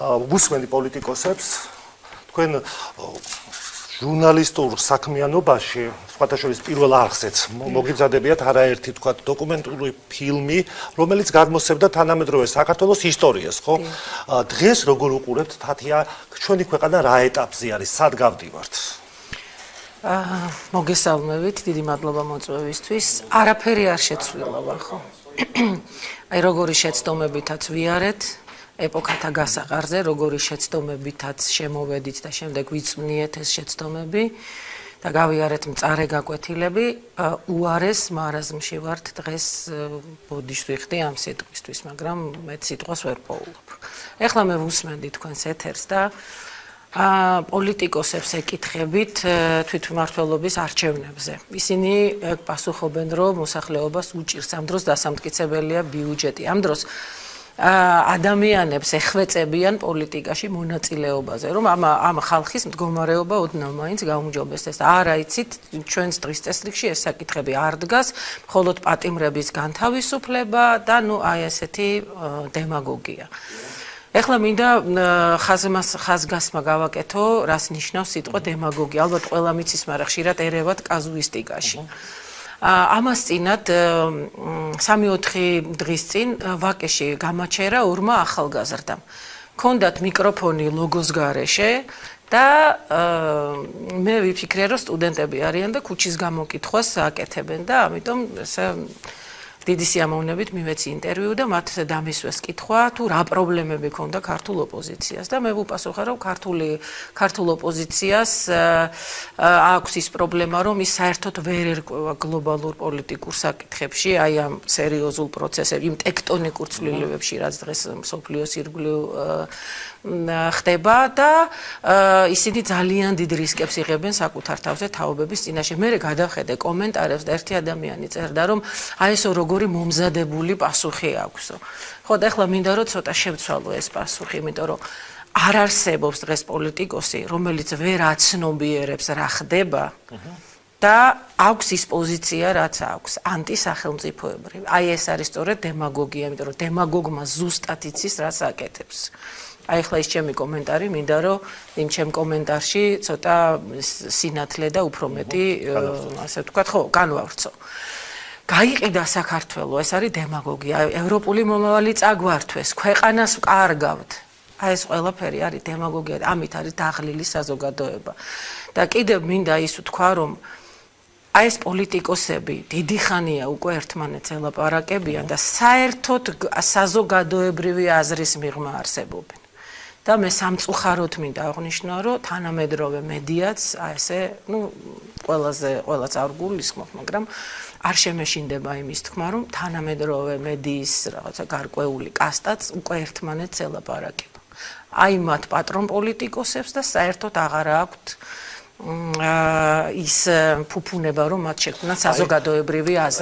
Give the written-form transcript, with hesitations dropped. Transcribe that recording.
ვუსმენდი პოლიტიკოსებს თქვენ ჟურნალისტურ საქმიანობაში სხვათა შორის პირველ არხზეც მოგიბზადებიათ არაერთი თქვა დოკუმენტური ფილმი, რომელიც გადმოსცემდა თანამედროვე საქართველოს ისტორიას, ხო? დღეს როგორ უყურებთ თათია ჩვენი ქვეყანა რა ეტაპზე არის, სად გავდივართ? მოგესალმებით, დიდი მადლობა მოწვევისთვის. არაფერი არ შეცვლილა, ხო? აი როგორი შეცდომებითაც ვიარეთ ეპოქათა გასაყარზე, როგორი შეცდომებითაც შემოვედით და შემდეგ ვიწვნიეთ ეს შეცდომები და გავიარეთ მწარე გაკვეთილები, უარეს მარაზმში ვართ დღეს ბოდიშს ვიხდი ამ სიტყვისთვის, მაგრამ მე სიტყვას ვერ პოულობ. ეხლა მე ვუსმენდი თქვენს ეთერს და პოლიტიკოსებს ეკითხებით თვითმმართველობის არჩევნებზე. ისინი პასუხობენ, რომ მოსახლეობას უჭირს ამ დროს დასამტკიცებელია ბიუჯეტი. ამ დროს ადამიანებს ეხვეწებიან პოლიტიკაში მონაწილეობაზე, რომ ამ ხალხის მდგომარეობა ოდნავ მაინც გაუმჯობესდეს. არა იცით, ჩვენს დღის წესრიგში ეს საკითხები არ დგას, მხოლოდ პატიმრების განთავისუფლება და აი ესეთი დემაგოგია. ეხლა მინდა ხაზგასმა გავაკეთო, რას ნიშნავს სიტყვა დემაგოგია. ალბათ ყველა მიცის, მაგრამ ხშირად ერევათ კაზუისტიკაში. ამას წინათ 3-4 დღის წინ ვაკეში გამაჩერა ორმა ახალგაზრდამ. ჰქონდათ მიკროფონი ლოგოს გარეშე და მე ვიფიქრე, რომ სტუდენტები არიან და ქუჩის გამოკითხვას აკეთებენ და ამიტომ დიდი სიამოვნებით მივეცი ინტერვიუ და მათ დამისვეს კითხვა, თუ რა პრობლემები ქონდა ქართულ ოპოზიციას და მე ვუპასუხე, რომ ქართულ ოპოზიციას აქვს ის პრობლემა, რომ ის საერთოდ ვერ ერკვევა გლობალურ პოლიტიკურ საკითხებში, აი ამ სერიოზულ პროცესებში, იმ ტექტონიკურ ცვლილებებში, რაც დღეს მსოფლიოს ირგვლივ ხდება და ისინი ძალიან დიდ რისკებს იღებენ საკუთარ თავზე თაობების წინაშე. მე გადავხედე კომენტარებს და ერთი ადამიანი წერდა, რომ აი ესო როგორი მომზადებული პასუხი აქვს. ხო და ეხლა მინდა რომ ცოტა შევცვალო ეს პასუხი, იმიტომ რომ არ არსებობს დღეს პოლიტიკოსი, რომელიც ვერ აცნობიერებს რა ხდება და აქვს ის პოზიცია, რაც აქვს, ანტისახელმწიფოებრივი. აი ეს არის სწორედ დემაგოგია, იმიტომ რომ დემაგოგმა ზუსტად იცის რას აკეთებს. აი ახლა ის ჩემი კომენტარი, მინდა რომ იმ ჩემ კომენტარში ცოტა სინათლე და უფრო მეტი, ასე ვთქვათ, ხო, განვავრცო. გაიყიდა საქართველო, ეს არის დემაგოგია. ევროპული მომავალი წაგვართვეს, ქვეყანას ვკარგავთ. აი ეს ყველაფერი არის დემაგოგია, ამით არის დაღლილი საზოგადოება. და კიდევ მინდა ის ვთქვა, რომ აი ეს პოლიტიკოსები დიდი ხანია უკვე ერთმანეთს ელაპარაკებიან და საერთოდ საზოგადოებრივი აზრის მიღმა არსებობენ. და მე სამწუხაროდ მინდა აღნიშნო, რომ თანამედროვე მედიაც აი ესე, ყველას არ გულისხმობ, მაგრამ არ შემეშინდება იმის თქმა, რომ თანამედროვე მედიის რაღაცა გარკვეული კასტაც უკვე ერთმანეთს ელაპარაკება. აი მათ პატრონ პოლიტიკოსებს და საერთოდ აღარ აქვთ ის ფუფუნება, რომ მათ შექმნათ საზოგადოებრივი აზრი.